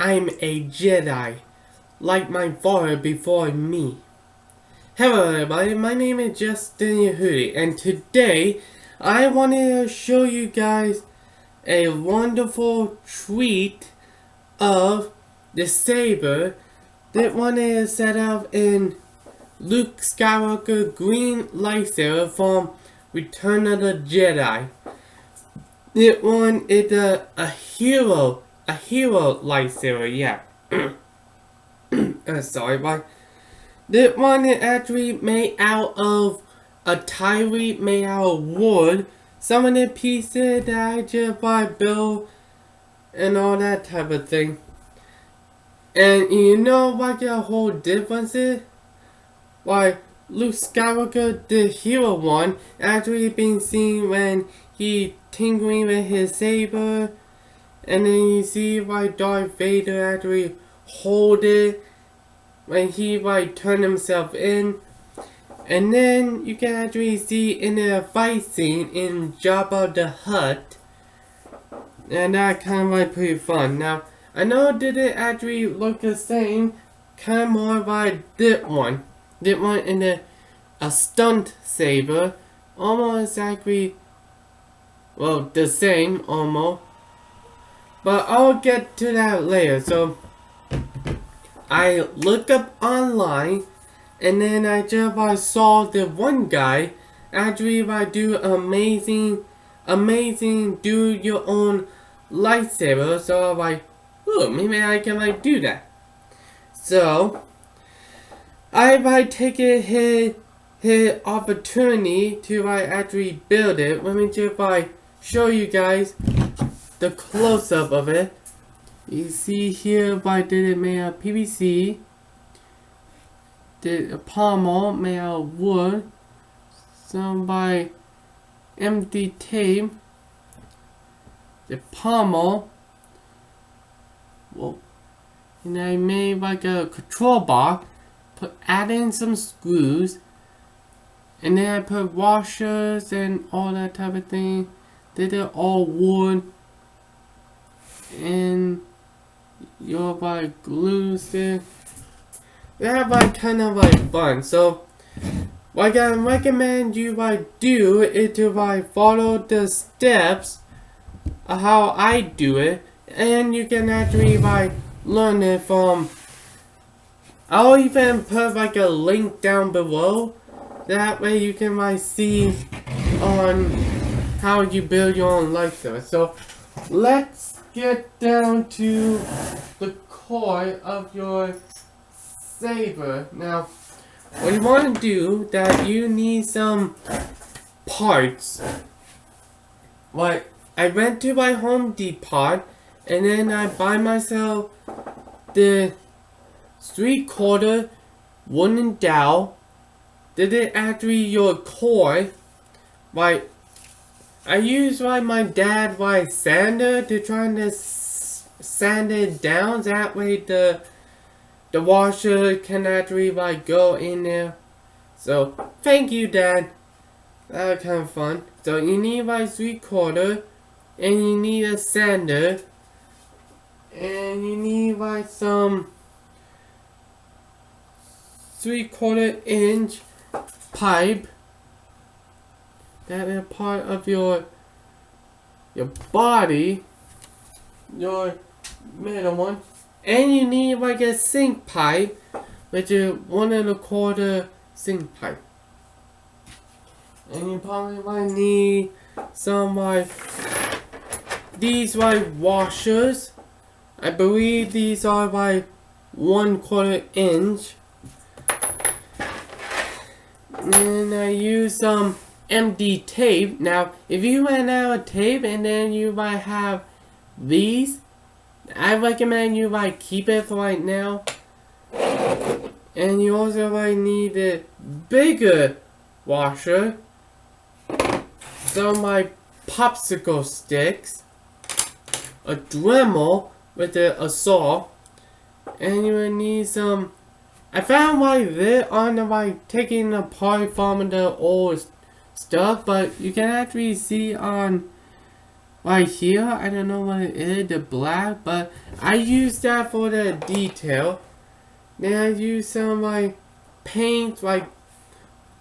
I'm a Jedi, like my father before me. Hello everybody, my name is Justin Yehudi, and today I wanted to show you guys a wonderful treat of the saber that wanted to set up in Luke Skywalker green lightsaber from Return of the Jedi. It one is a hero lightsaber, yeah. Sorry, but that one is actually made out of a tyree made out of wood. Some of the pieces that I just built and all that type of thing. And you know what the whole difference is? Why Luke Skywalker, the hero one, actually being seen when he tinkering with his saber, and then you see why Darth Vader actually hold it when he turn himself in, and then you can actually see in a fight scene in Jabba the Hutt, and that kind of pretty fun. Now I know it didn't actually look the same, kind of more like that one in a stunt saber, almost exactly, well, the same almost, but I'll get to that later. So I looked up online, and then I just saw the one guy actually do amazing do your own lightsaber. So I'm like, oh, maybe I can do that. So I taken his opportunity to actually build it. Let me just show you guys the close up of it. You see here I did it made out of PVC. Did a pommel made out of wood. Some by empty tape. The pommel. Well, and I made a control box. Add in some screws. And then I put washers and all that type of thing. Did it all wood. And your glue stick. That kind of fun. So what I recommend you do is to follow the steps of how I do it, and you can actually learn it from. I'll even put a link down below. That way you can see on how you build your own lightsaber. So let's get down to the core of your saber. Now, what you want to do that you need some parts. I went to my Home Depot, and then I buy myself the 3/4 wooden dowel. Did it actually your core? I use my dad sander to try to sand it down. That way the washer can actually go in there. So thank you, Dad. That was kind of fun. So you need 3/4, and you need a sander, and you need some 3/4 inch pipe. That is part of your body, your middle one, and you need a sink pipe, which is 1 1/4 sink pipe, and you probably need some these washers. I believe these are 1/4 inch. And I use some empty tape. Now, if you ran out of tape and then you have these, I recommend you keep it for right now. And you also need a bigger washer, some popsicle sticks, a Dremel with a saw, and you will need some. I found they're on the taking apart from the old stuff, but you can actually see on right here. I don't know what it is, the black, but I use that for the detail. Then I use some like paint, like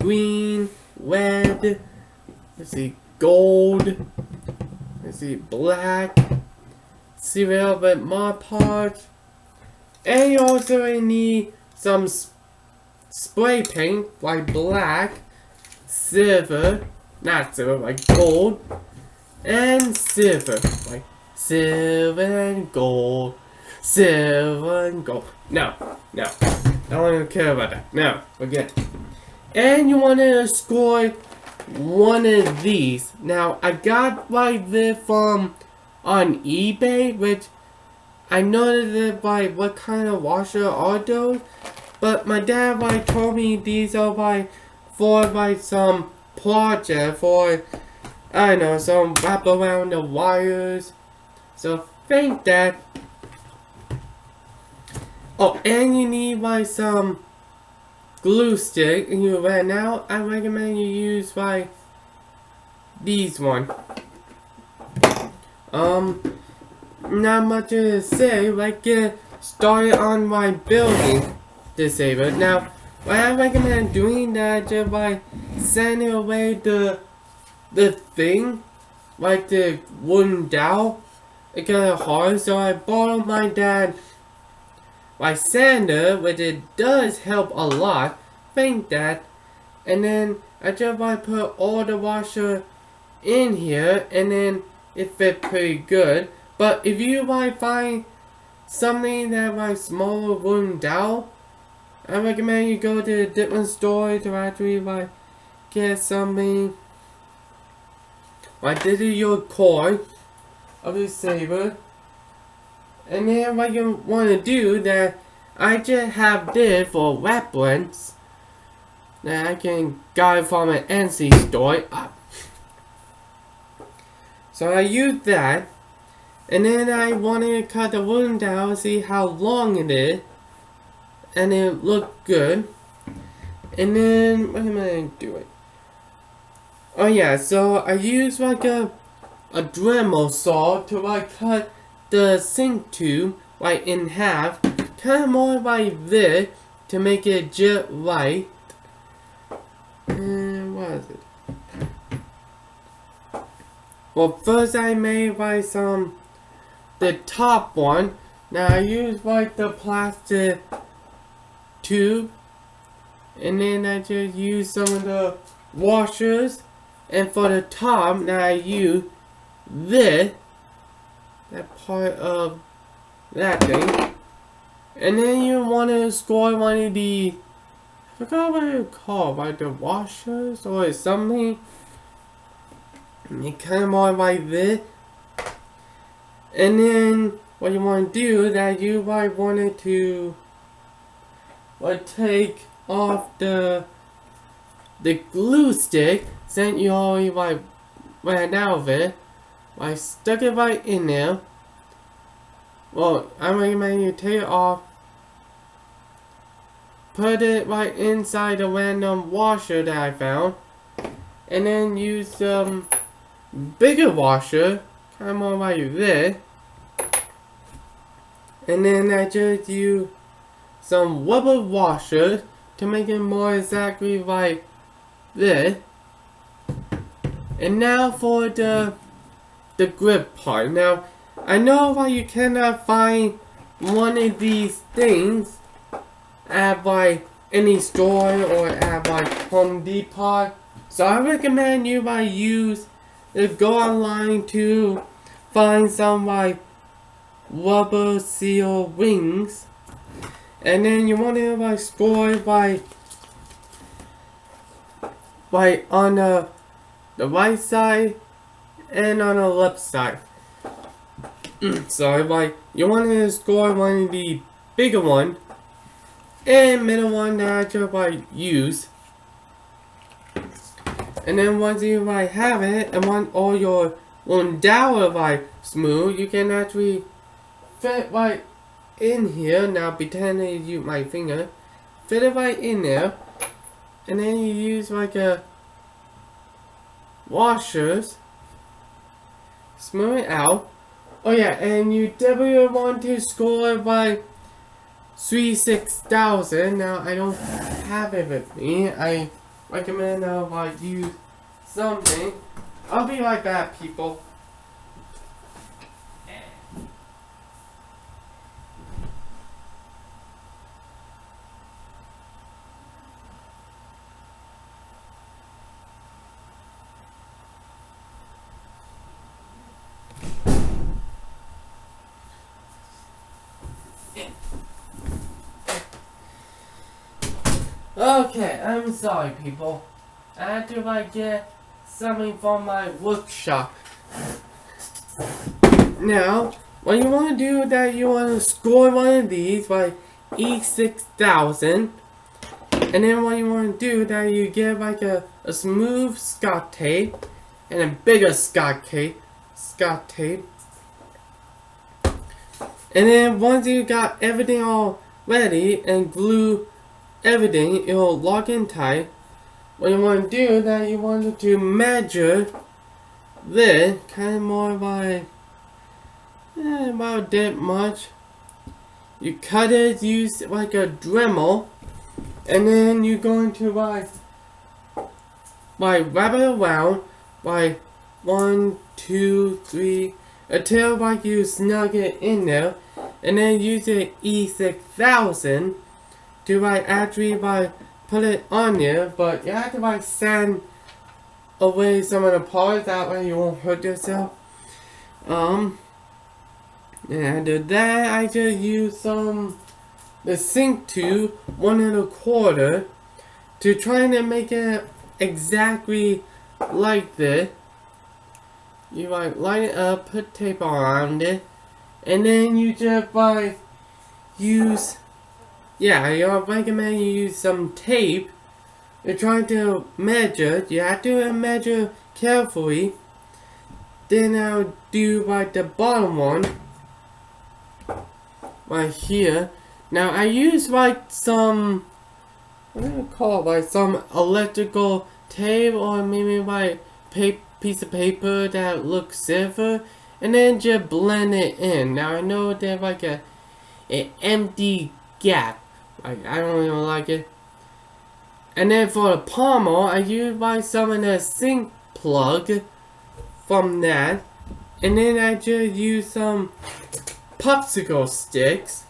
green, red, let's see, gold, let's see, black, see, a little bit Mod Podge. And you also need some spray paint, like black, silver, not silver, like gold, and silver, like silver and gold, silver and gold. No, I don't even care about that. No, forget it. And you want to score one of these. Now, I got like this from on eBay, which I noticed it by what kind of washer are those. But my dad like told me these are like for like some project for, I don't know, some wrap around the wires. So thank that. Oh, and you need like some glue stick, and you ran out. I recommend you use like these one. Not much to say. Like get started on my building this saber. Now, what I recommend doing that, just like sending away the thing, like the wooden dowel. It got hard, so I borrowed my dad like sander, which it does help a lot. Thank that. And then I just like put all the washer in here, and then it fit pretty good. But if you like find something that like smaller wooden dowel, I recommend you go to a different store to actually like get something like this is your cord of the saber. And then what you want to do that I just have this for reference that I can get from an NC store. So I use that, and then I wanted to cut the wooden down, see how long it is, and it looked good. And then what am I doing? Oh yeah, so I used like a Dremel saw to like cut the sink tube like in half, kind of more like this to make it just right. And what is it? Well, first I made like the top one. Now I used like the plastic tube, and then I just used some of the washers, and for the top now I use this, that part of that thing. And then you want to score one of the, I forgot what it's called, like the washers or something. It kind of more like this. And then what you want to do is that you might want to like take off the glue stick since you already like ran out of it. I stuck it right in there. Well, I recommend you take it off, put it right inside the random washer that I found, and then use some bigger washer, kind of more like this. And then I just use some rubber washers to make it more exactly like this. And now for the grip part. Now, I know why you cannot find one of these things at like any store or at like Home Depot. So I recommend you go online to find some like rubber seal rings, and then you want to like score like on the right side and on the left side. So like you want to score one of the bigger one and middle one that I just like use. And then once you like have it and want all your dowel like smooth, you can actually fit right in here. Now pretend to use my finger, fit it right in there, and then you use like a washers, smooth it out. Oh yeah, and you definitely want to score it by 6,000. Now I don't have it with me. I recommend I use something. I'll be right back, people. Okay, I'm sorry, people. I had to get something from my workshop. Now, what you want to do is that you want to score one of these by E6000. And then what you want to do is that you get a smooth Scotch tape and a bigger Scotch tape. And then once you got everything all ready and glue everything, it'll lock in tight. What you want to do is that you want to measure this kind of more by about that much. You cut it, use like a Dremel, and then you're going to wrap it around by 1, 2, 3 until you snug it in there, and then use the E6000 to actually put it on there, but you have to sand away some of the parts, that way you won't hurt yourself. And after that, I just use the sink tube 1 1/4 to try to make it exactly like this. You line it up, put tape around it, and then you just use. Yeah, I recommend you use some tape. You're trying to measure. You have to measure carefully. Then I'll do the bottom one right here. Now I use some, what do you call it? Some electrical tape, or maybe piece of paper that looks silver, and then just blend it in. Now I know there's an empty gap. I don't even like it. And then for the pommel, I use some of the sink plug from that. And then I just use some popsicle sticks.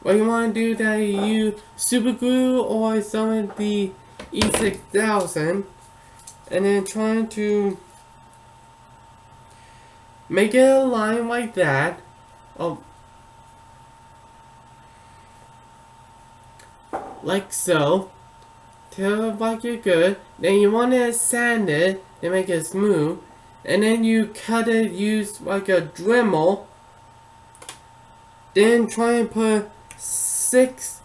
What you want to do is that you use super glue or some of the E6000. And then trying to make it a line like that. Like so, till you're good. Then you want to sand it to make it smooth, and then you cut it, use a Dremel. Then try and put 6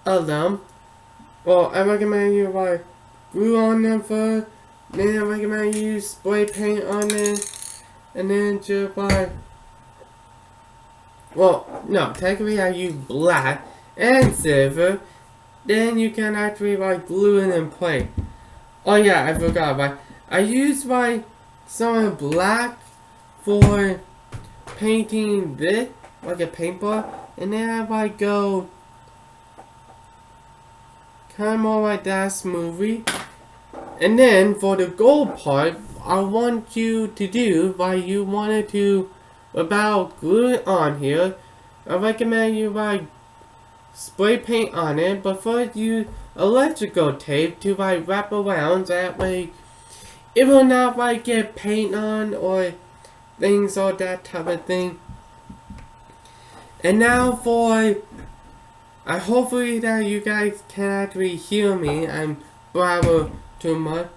of them. Well, I recommend you glue on them first. Then I recommend you use spray paint on it, and then just well, no, technically I use black and silver. Then you can actually glue it in place. Oh yeah, I forgot. I use some black for painting this, like a paintball, and then I go kind of more like that smoothly. And then for the gold part, I want you to do you wanted to about glue it on here. I recommend you spray paint on it, but first use electrical tape to wrap around, so that way it will not get paint on or things or that type of thing. And now I hopefully that you guys can actually hear me. I'm blabber too much.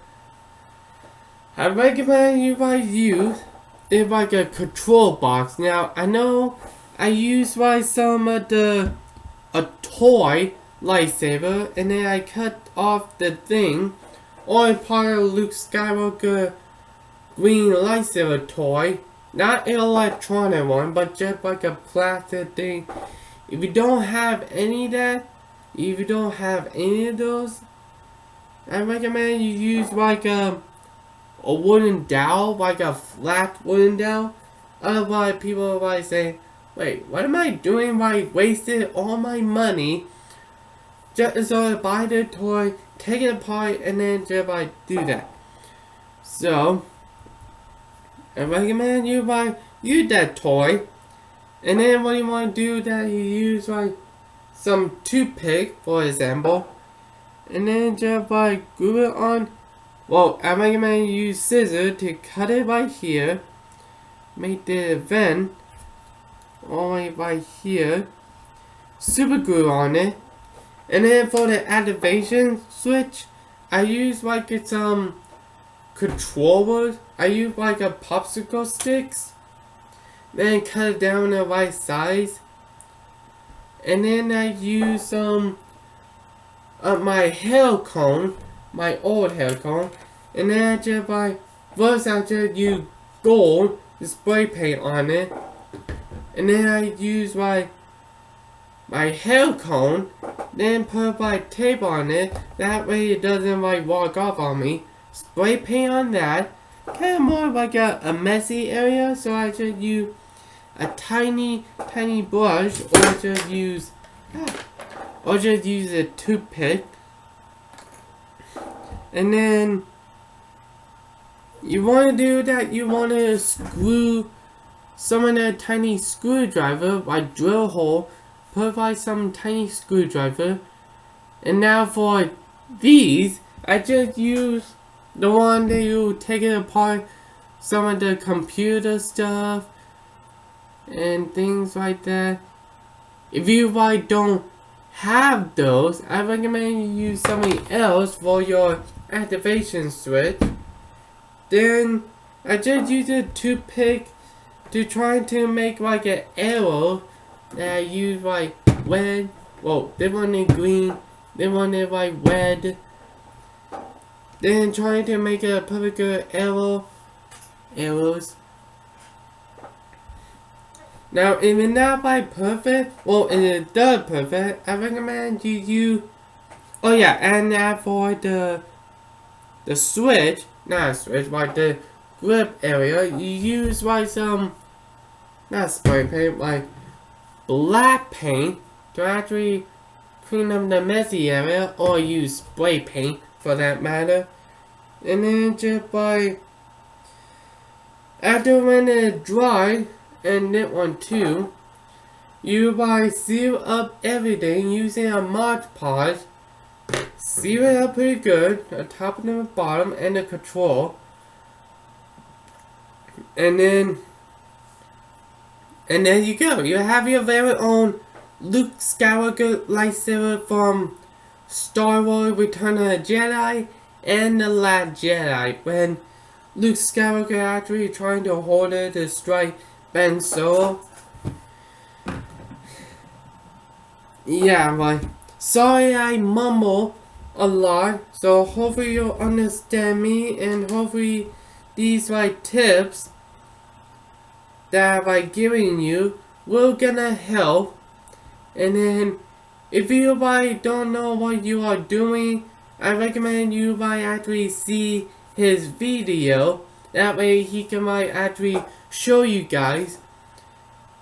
I recommend you use it a control box. Now I know I use some of a toy lightsaber, and then I cut off the thing, or part of Luke Skywalker green lightsaber toy, not an electronic one, but just a plastic thing. If you don't have any of that, if you don't have any of those, I recommend you use a wooden dowel, like a flat wooden dowel. Otherwise, people might say, wait, what am I doing? I wasted all my money just so to buy the toy, take it apart, and then just like do that. So, I recommend you use that toy, and then what you want to do that you use like some toothpick, for example, and then just like glue it on. Well, I recommend you use scissors to cut it right here. Make the vent all the way right here. Super glue on it. And then for the activation switch, I use like some controllers. I use like a popsicle sticks. Then cut it down the right size. And then I use some my hair cone, my old hair cone. And then I just first I just use gold spray paint on it, and then I use my hair cone, then put tape on it, that way it doesn't walk off on me. Spray paint on that, kind of more like a messy area, so I just use a tiny brush, or just use a toothpick, and then you want to do that, you want to screw some of the tiny screwdriver, drill hole, put some tiny screwdriver. And now for these, I just use the one that you take it apart, some of the computer stuff, and things like that. If you don't have those, I recommend you use something else for your activation switch. Then I just use a toothpick to try to make an arrow that I use red. Well, this one is green, this one is red. Then trying to make a perfect arrows. Now if it's not perfect, well if it does perfect, I recommend you use, oh yeah, and now for the switch, not switch, the grip area, you use some, not spray paint, black paint to actually clean up the messy area, or use spray paint for that matter. And then just after when it dry, and that one too, you seal up everything using a Mod Podge. Seal it up pretty good, the top and the bottom, and the control. And then you go. You have your very own Luke Skywalker lightsaber from Star Wars Return of the Jedi and The Last Jedi, when Luke Skywalker actually trying to hold it to strike Ben Solo. Yeah, sorry I mumble a lot, so hopefully you'll understand me, and hopefully these tips that I'm giving you will gonna help. And then if you don't know what you are doing, I recommend you actually see his video. That way he can actually show you guys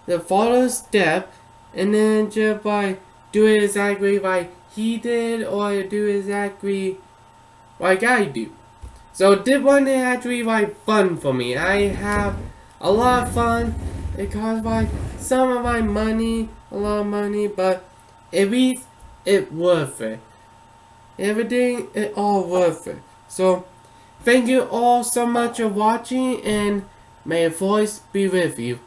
the follow step, and then just do it exactly like he did, or do exactly like I do. So this one is actually fun for me. I have a lot of fun. It costs some of my money, a lot of money, but at least it's worth it. Everything is all worth it. So thank you all so much for watching, and may the force be with you.